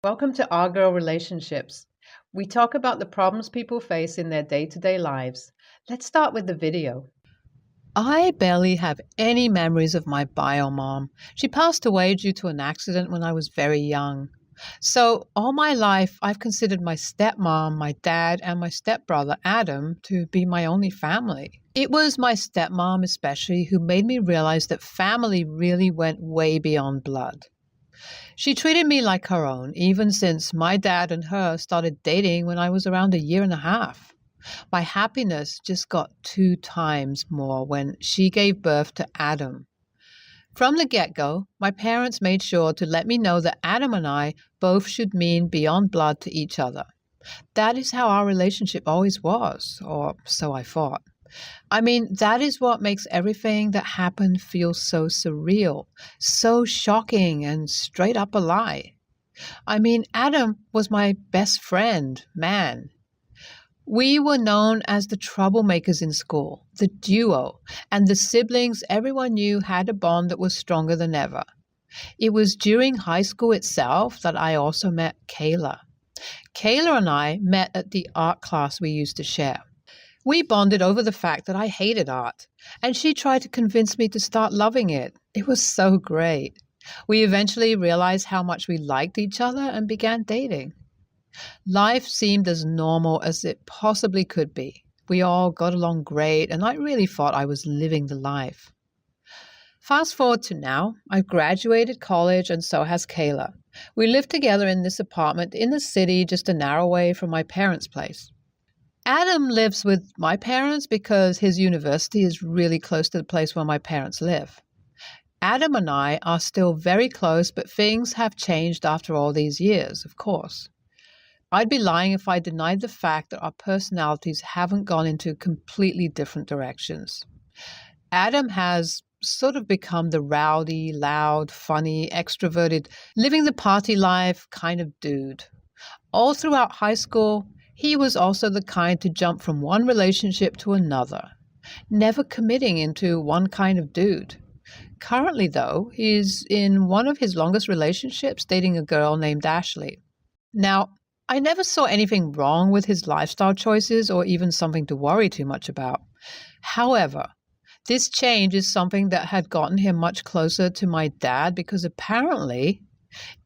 Welcome to Our Girl Relationships. We talk about the problems people face in their day to day lives. Let's start with the video. I barely have any memories of my bio mom. She passed away due to an accident when I was very young. So, all my life, I've considered my stepmom, my dad, and my stepbrother, Adam, to be my only family. It was my stepmom, especially, who made me realize that family really went way beyond blood. She treated me like her own, even since my dad and her started dating when I was around a year and a half. My happiness just got 2 times more when she gave birth to Adam. From the get go, my parents made sure to let me know that Adam and I both should mean beyond blood to each other. That is how our relationship always was, or so I thought. That is what makes everything that happened feel so surreal, so shocking, and straight up a lie. Adam was my best friend, man. We were known as the troublemakers in school, the duo, and the siblings everyone knew had a bond that was stronger than ever. It was during high school itself that I also met Kayla. Kayla and I met at the art class we used to share. We bonded over the fact that I hated art, and she tried to convince me to start loving it. It was so great. We eventually realized how much we liked each other and began dating. Life seemed as normal as it possibly could be. We all got along great, and I really thought I was living the life. Fast forward to now, I've graduated college and so has Kayla. We live together in this apartment in the city just an hour away from my parents' place. Adam lives with my parents because his university is really close to the place where my parents live. Adam and I are still very close, but things have changed after all these years, of course. I'd be lying if I denied the fact that our personalities haven't gone into completely different directions. Adam has sort of become the rowdy, loud, funny, extroverted, living the party life kind of dude. All throughout high school, he was also the kind to jump from one relationship to another, never committing into one kind of dude. Currently, though, he's in one of his longest relationships, dating a girl named Ashley. Now, I never saw anything wrong with his lifestyle choices or even something to worry too much about. However, this change is something that had gotten him much closer to my dad because apparently,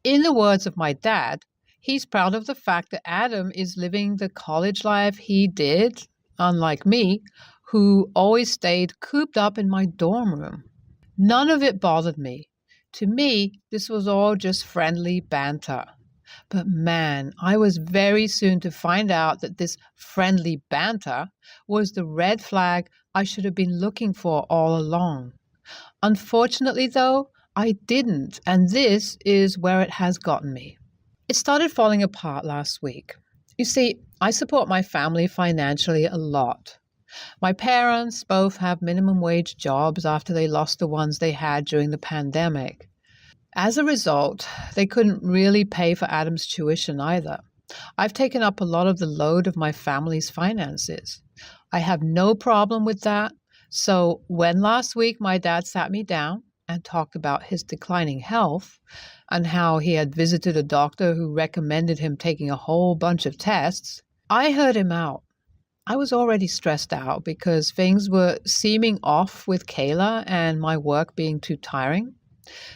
in the words of my dad, he's proud of the fact that Adam is living the college life he did, unlike me, who always stayed cooped up in my dorm room. None of it bothered me. To me, this was all just friendly banter. But man, I was very soon to find out that this friendly banter was the red flag I should have been looking for all along. Unfortunately, though, I didn't, and this is where it has gotten me. It started falling apart last week. You see, I support my family financially a lot. My parents both have minimum wage jobs after they lost the ones they had during the pandemic. As a result, they couldn't really pay for Adam's tuition either. I've taken up a lot of the load of my family's finances. I have no problem with that. So when last week my dad sat me down and talked about his declining health and how he had visited a doctor who recommended him taking a whole bunch of tests, I heard him out. I was already stressed out because things were seeming off with Kayla and my work being too tiring.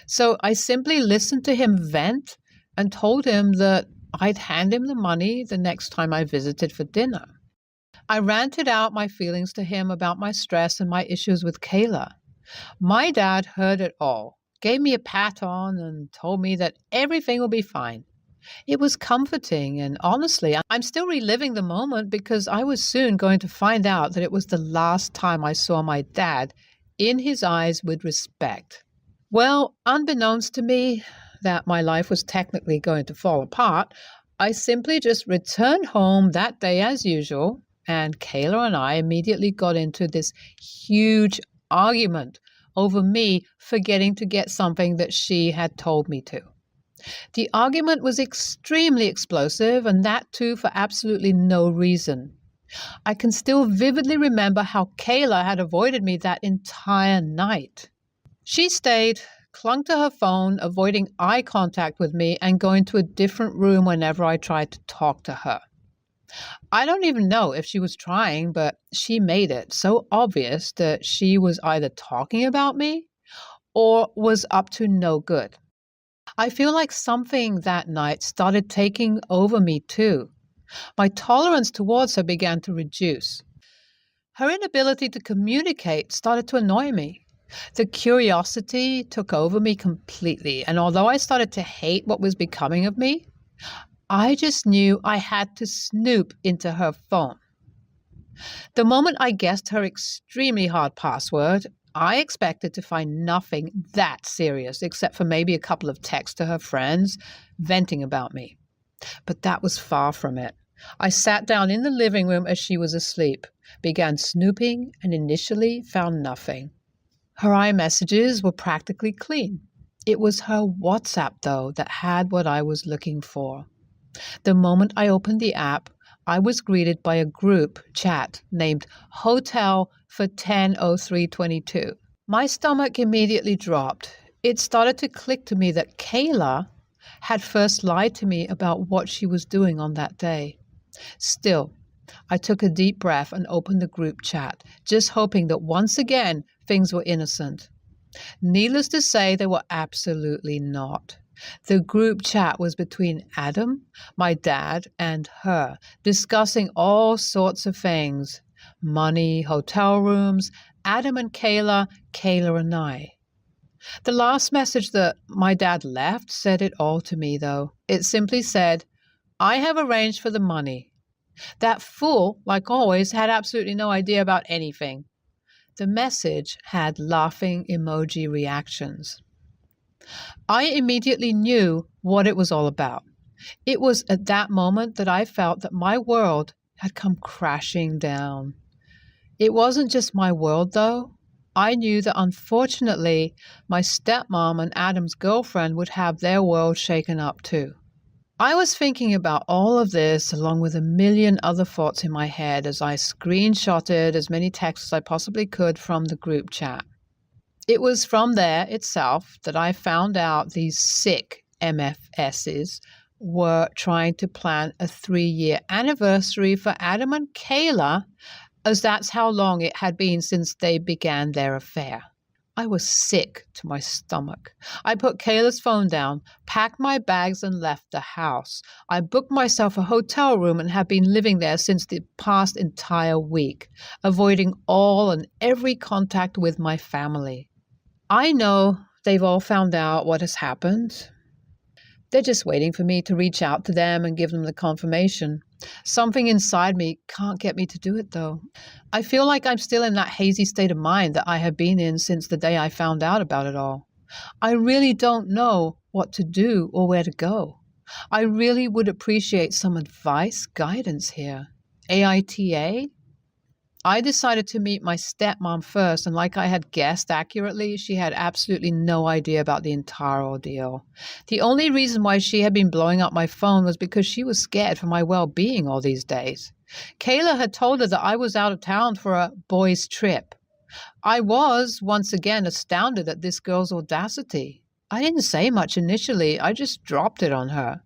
So I simply listened to him vent and told him that I'd hand him the money the next time I visited for dinner. I ranted out my feelings to him about my stress and my issues with Kayla. My dad heard it all, gave me a pat on, and told me that everything will be fine. It was comforting, and honestly, I'm still reliving the moment because I was soon going to find out that it was the last time I saw my dad in his eyes with respect. Well, unbeknownst to me that my life was technically going to fall apart, I simply just returned home that day as usual, and Kayla and I immediately got into this huge argument over me forgetting to get something that she had told me to. The argument was extremely explosive, and that too for absolutely no reason. I can still vividly remember how Kayla had avoided me that entire night. She stayed, clung to her phone, avoiding eye contact with me and going to a different room whenever I tried to talk to her. I don't even know if she was trying, but she made it so obvious that she was either talking about me or was up to no good. I feel like something that night started taking over me too. My tolerance towards her began to reduce. Her inability to communicate started to annoy me. The curiosity took over me completely, and although I started to hate what was becoming of me, I just knew I had to snoop into her phone. The moment I guessed her extremely hard password, I expected to find nothing that serious except for maybe a couple of texts to her friends venting about me. But that was far from it. I sat down in the living room as she was asleep, began snooping, and initially found nothing. Her iMessages were practically clean. It was her WhatsApp, though, that had what I was looking for. The moment I opened the app, I was greeted by a group chat named Hotel for 10:03:22. My stomach immediately dropped. It started to click to me that Kayla had first lied to me about what she was doing on that day. Still, I took a deep breath and opened the group chat, just hoping that once again things were innocent. Needless to say, they were absolutely not. The group chat was between Adam, my dad, and her, discussing all sorts of things. Money, hotel rooms, Adam and Kayla, Kayla and I. The last message that my dad left said it all to me, though. It simply said, "I have arranged for the money." That fool, like always, had absolutely no idea about anything. The message had laughing emoji reactions. I immediately knew what it was all about. It was at that moment that I felt that my world had come crashing down. It wasn't just my world, though. I knew that unfortunately, my stepmom and Adam's girlfriend would have their world shaken up too. I was thinking about all of this along with a million other thoughts in my head as I screenshotted as many texts as I possibly could from the group chat. It was from there itself that I found out these sick MFSs were trying to plan a 3-year anniversary for Adam and Kayla, as that's how long it had been since they began their affair. I was sick to my stomach. I put Kayla's phone down, packed my bags, and left the house. I booked myself a hotel room and have been living there since the past entire week, avoiding all and every contact with my family. I know they've all found out what has happened. They're just waiting for me to reach out to them and give them the confirmation. Something inside me can't get me to do it, though. I feel like I'm still in that hazy state of mind that I have been in since the day I found out about it all. I really don't know what to do or where to go. I really would appreciate some advice, guidance here. AITA? I decided to meet my stepmom first, and like I had guessed accurately, she had absolutely no idea about the entire ordeal. The only reason why she had been blowing up my phone was because she was scared for my well-being all these days. Kayla had told her that I was out of town for a boys' trip. I was, once again, astounded at this girl's audacity. I didn't say much initially, I just dropped it on her.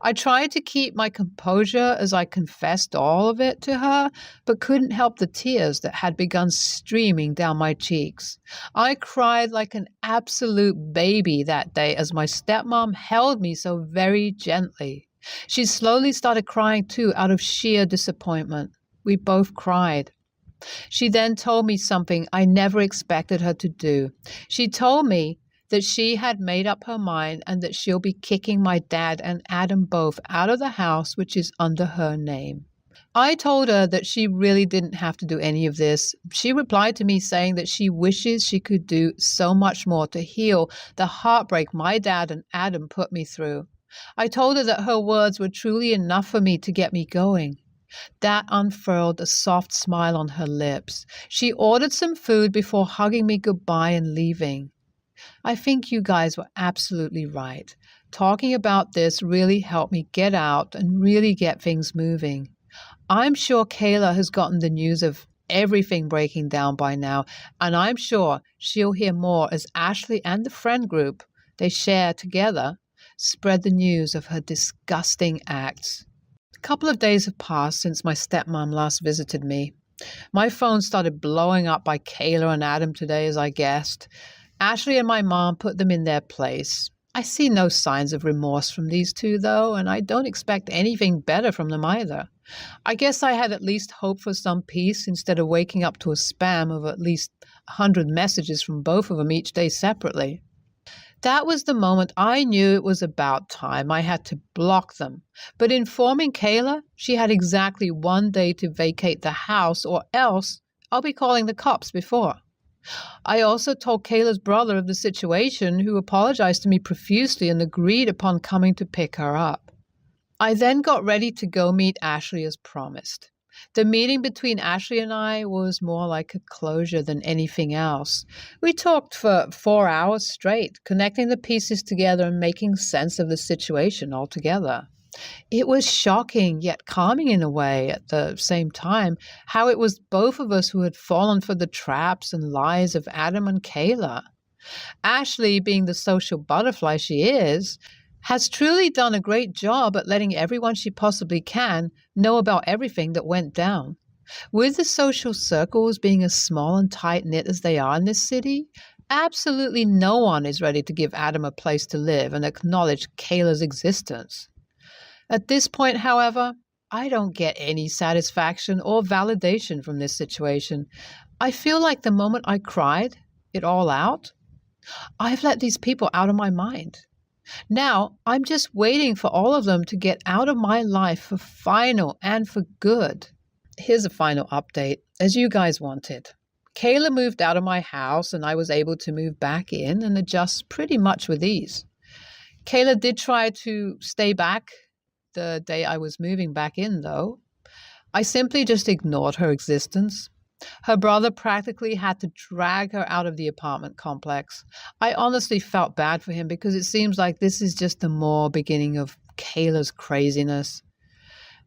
I tried to keep my composure as I confessed all of it to her, but couldn't help the tears that had begun streaming down my cheeks. I cried like an absolute baby that day as my stepmom held me so very gently. She slowly started crying too, out of sheer disappointment. We both cried. She then told me something I never expected her to do. She told me that she had made up her mind and that she'll be kicking my dad and Adam both out of the house, which is under her name. I told her that she really didn't have to do any of this. She replied to me saying that she wishes she could do so much more to heal the heartbreak my dad and Adam put me through. I told her that her words were truly enough for me to get me going. That unfurled a soft smile on her lips. She ordered some food before hugging me goodbye and leaving. I think you guys were absolutely right. Talking about this really helped me get out and really get things moving. I'm sure Kayla has gotten the news of everything breaking down by now, and I'm sure she'll hear more as Ashley and the friend group they share together spread the news of her disgusting acts. A couple of days have passed since my stepmom last visited me. My phone started blowing up by Kayla and Adam today, as I guessed. Ashley and my mom put them in their place. I see no signs of remorse from these two, though, and I don't expect anything better from them either. I guess I had at least hoped for some peace instead of waking up to a spam of at least 100 messages from both of them each day separately. That was the moment I knew it was about time. I had to block them. But informing Kayla, she had exactly 1 day to vacate the house, or else I'll be calling the cops before. I also told Kayla's brother of the situation, who apologized to me profusely and agreed upon coming to pick her up. I then got ready to go meet Ashley as promised. The meeting between Ashley and I was more like a closure than anything else. We talked for 4 hours straight, connecting the pieces together and making sense of the situation altogether. It was shocking, yet calming in a way at the same time, how it was both of us who had fallen for the traps and lies of Adam and Kayla. Ashley, being the social butterfly she is, has truly done a great job at letting everyone she possibly can know about everything that went down. With the social circles being as small and tight-knit as they are in this city, absolutely no one is ready to give Adam a place to live and acknowledge Kayla's existence. At this point, however, I don't get any satisfaction or validation from this situation. I feel like the moment I cried it all out, I've let these people out of my mind. Now, I'm just waiting for all of them to get out of my life for final and for good. Here's a final update, as you guys wanted. Kayla moved out of my house and I was able to move back in and adjust pretty much with ease. Kayla did try to stay back the day I was moving back in, though. I simply just ignored her existence. Her brother practically had to drag her out of the apartment complex. I honestly felt bad for him because it seems like this is just the more beginning of Kayla's craziness.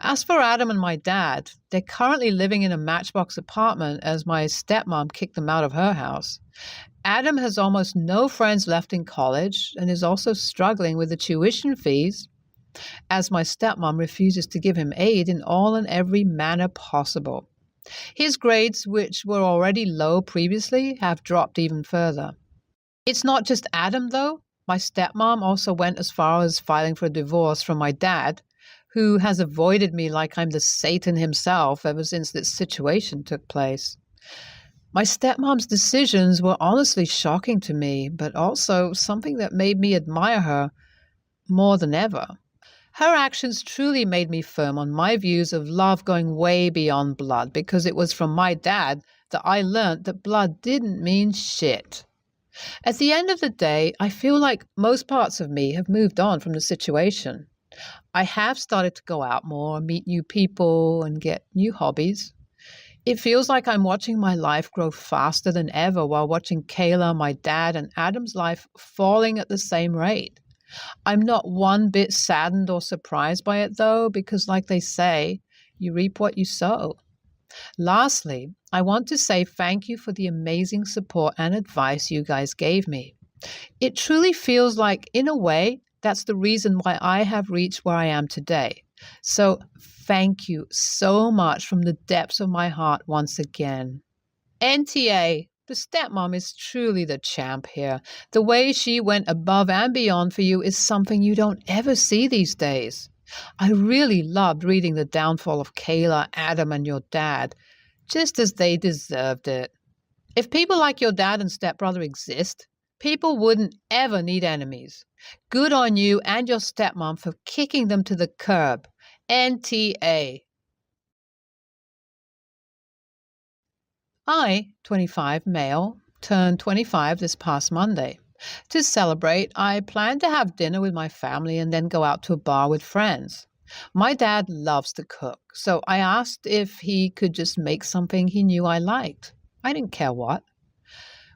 As for Adam and my dad, they're currently living in a matchbox apartment as my stepmom kicked them out of her house. Adam has almost no friends left in college and is also struggling with the tuition fees, as my stepmom refuses to give him aid in all and every manner possible. His grades, which were already low previously, have dropped even further. It's not just Adam, though. My stepmom also went as far as filing for a divorce from my dad, who has avoided me like I'm the Satan himself ever since this situation took place. My stepmom's decisions were honestly shocking to me, but also something that made me admire her more than ever. Her actions truly made me firm on my views of love going way beyond blood, because it was from my dad that I learned that blood didn't mean shit. At the end of the day, I feel like most parts of me have moved on from the situation. I have started to go out more, meet new people, and get new hobbies. It feels like I'm watching my life grow faster than ever while watching Kayla, my dad, and Adam's life falling at the same rate. I'm not one bit saddened or surprised by it, though, because like they say, you reap what you sow. Lastly, I want to say thank you for the amazing support and advice you guys gave me. It truly feels like, in a way, that's the reason why I have reached where I am today. So thank you so much from the depths of my heart once again. NTA, the stepmom is truly the champ here. The way she went above and beyond for you is something you don't ever see these days. I really loved reading the downfall of Kayla, Adam, and your dad, just as they deserved it. If people like your dad and stepbrother exist, people wouldn't ever need enemies. Good on you and your stepmom for kicking them to the curb. NTA. I, 25, male, turned 25 this past Monday. To celebrate, I planned to have dinner with my family and then go out to a bar with friends. My dad loves to cook, so I asked if he could just make something he knew I liked. I didn't care what.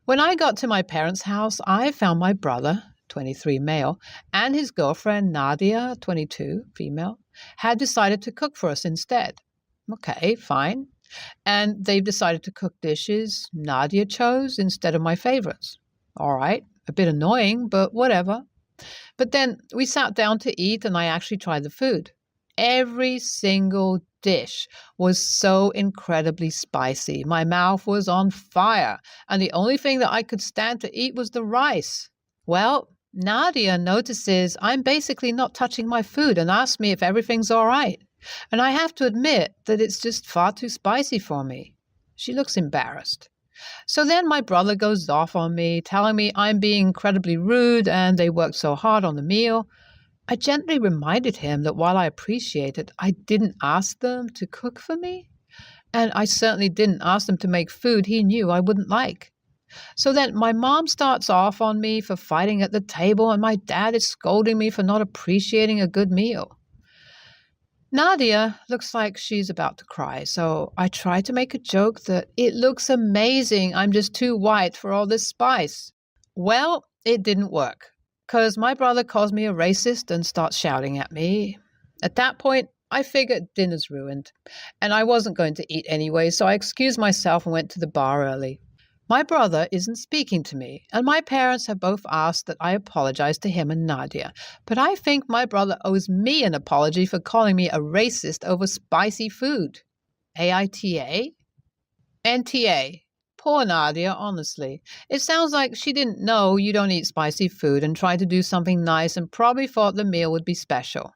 When I got to my parents' house, I found my brother, 23, male, and his girlfriend, Nadia, 22, female, had decided to cook for us instead. Okay, fine. And they've decided to cook dishes Nadia chose instead of my favorites. All right, a bit annoying, but whatever. But then we sat down to eat and I actually tried the food. Every single dish was so incredibly spicy. My mouth was on fire, and the only thing that I could stand to eat was the rice. Well, Nadia notices I'm basically not touching my food and asks me if everything's all right. And I have to admit that it's just far too spicy for me. She looks embarrassed. So then my brother goes off on me, telling me I'm being incredibly rude and they worked so hard on the meal. I gently reminded him that while I appreciate it, I didn't ask them to cook for me. And I certainly didn't ask them to make food he knew I wouldn't like. So then my mom starts off on me for fighting at the table, and my dad is scolding me for not appreciating a good meal. Nadia looks like she's about to cry, so I try to make a joke that it looks amazing. I'm just too white for all this spice. Well, it didn't work, because my brother calls me a racist and starts shouting at me. At that point, I figured dinner's ruined, and I wasn't going to eat anyway, so I excused myself and went to the bar early. My brother isn't speaking to me, and my parents have both asked that I apologize to him and Nadia. But I think my brother owes me an apology for calling me a racist over spicy food. AITA? NTA. Poor Nadia, honestly. It sounds like she didn't know you don't eat spicy food and tried to do something nice and probably thought the meal would be special.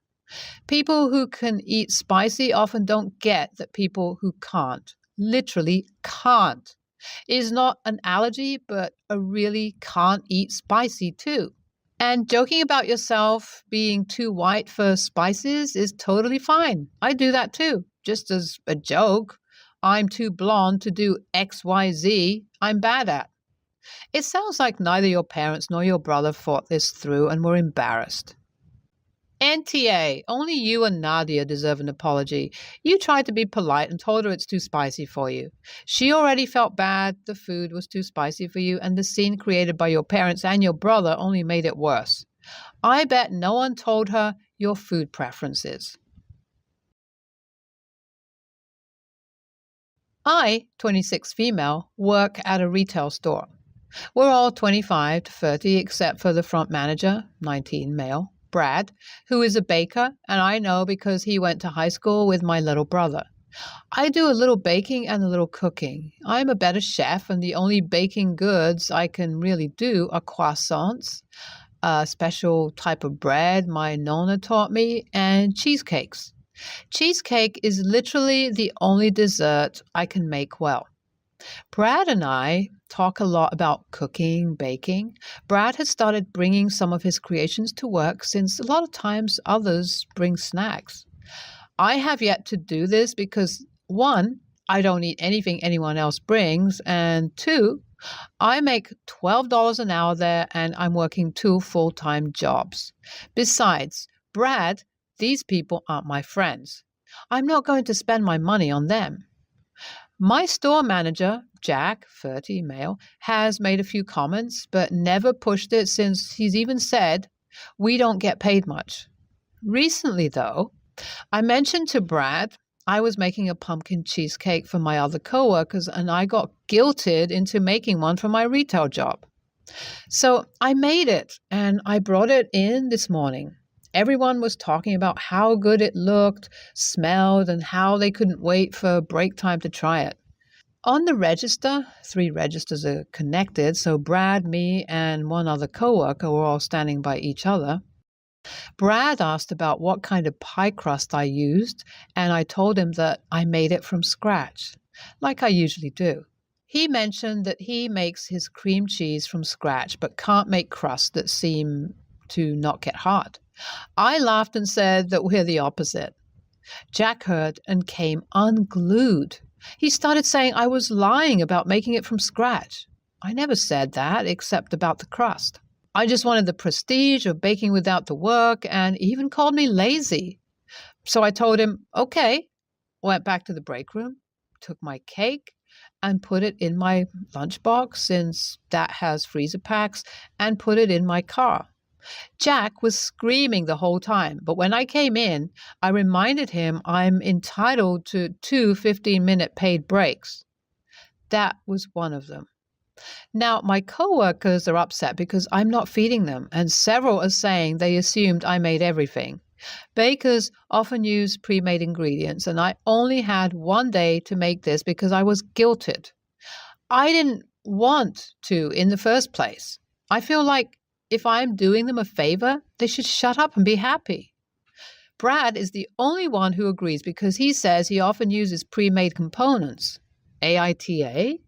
People who can eat spicy often don't get that people who can't, literally can't, is not an allergy, but a really can't eat spicy too. And joking about yourself being too white for spices is totally fine. I do that too, just as a joke. I'm too blonde to do XYZ I'm bad at. It sounds like neither your parents nor your brother thought this through and were embarrassed. NTA, only you and Nadia deserve an apology. You tried to be polite and told her it's too spicy for you. She already felt bad the food was too spicy for you, and the scene created by your parents and your brother only made it worse. I bet no one told her your food preferences. I, 26 female, work at a retail store. We're all 25 to 30 except for the front manager, 19 male. Brad, who is a baker, and I know because he went to high school with my little brother. I do a little baking and a little cooking. I'm a better chef, and the only baking goods I can really do are croissants, a special type of bread my nonna taught me, and cheesecakes. Cheesecake is literally the only dessert I can make well. Brad and I talk a lot about cooking, baking. Brad has started bringing some of his creations to work since a lot of times others bring snacks. I have yet to do this because, one, I don't eat anything anyone else brings, and two, I make $12 an hour there and I'm working 2 full-time jobs. Besides, Brad, these people aren't my friends. I'm not going to spend my money on them. My store manager, Jack, 30 male, has made a few comments, but never pushed it since he's even said, we don't get paid much. Recently, though, I mentioned to Brad I was making a pumpkin cheesecake for my other coworkers, and I got guilted into making one for my retail job. So I made it, and I brought it in this morning. Everyone was talking about how good it looked, smelled, and how they couldn't wait for break time to try it. On the register, 3 registers are connected, so Brad, me, and one other coworker were all standing by each other. Brad asked about what kind of pie crust I used, and I told him that I made it from scratch, like I usually do. He mentioned that he makes his cream cheese from scratch, but can't make crusts that seem to not get hard. I laughed and said that we're the opposite. Jack heard and came unglued. He started saying I was lying about making it from scratch. I never said that, except about the crust. I just wanted the prestige of baking without the work, and even called me lazy. So I told him, okay, went back to the break room, took my cake, and put it in my lunchbox, since that has freezer packs, and put it in my car. Jack was screaming the whole time, but when I came in, I reminded him I'm entitled to two 15-minute paid breaks. That was one of them. Now, my coworkers are upset because I'm not feeding them, and several are saying they assumed I made everything. Bakers often use pre-made ingredients, and I only had one day to make this because I was guilted. I didn't want to in the first place. I feel like if I'm doing them a favor, they should shut up and be happy. Brad is the only one who agrees because he says he often uses pre-made components. AITA?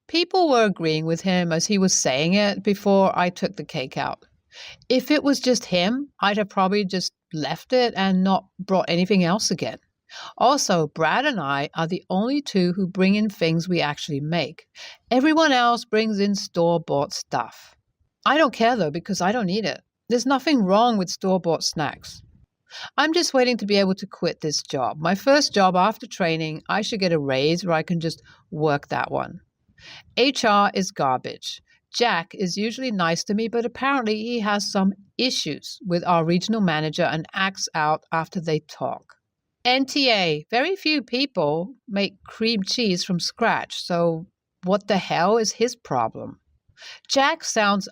People were agreeing with him as he was saying it before I took the cake out. If it was just him, I'd have probably just left it and not brought anything else again. Also, Brad and I are the only two who bring in things we actually make. Everyone else brings in store-bought stuff. I don't care though because I don't eat it. There's nothing wrong with store-bought snacks. I'm just waiting to be able to quit this job. My first job after training, I should get a raise where I can just work that one. HR is garbage. Jack is usually nice to me, but apparently he has some issues with our regional manager and acts out after they talk. NTA, very few people make cream cheese from scratch, so what the hell is his problem? Jack sounds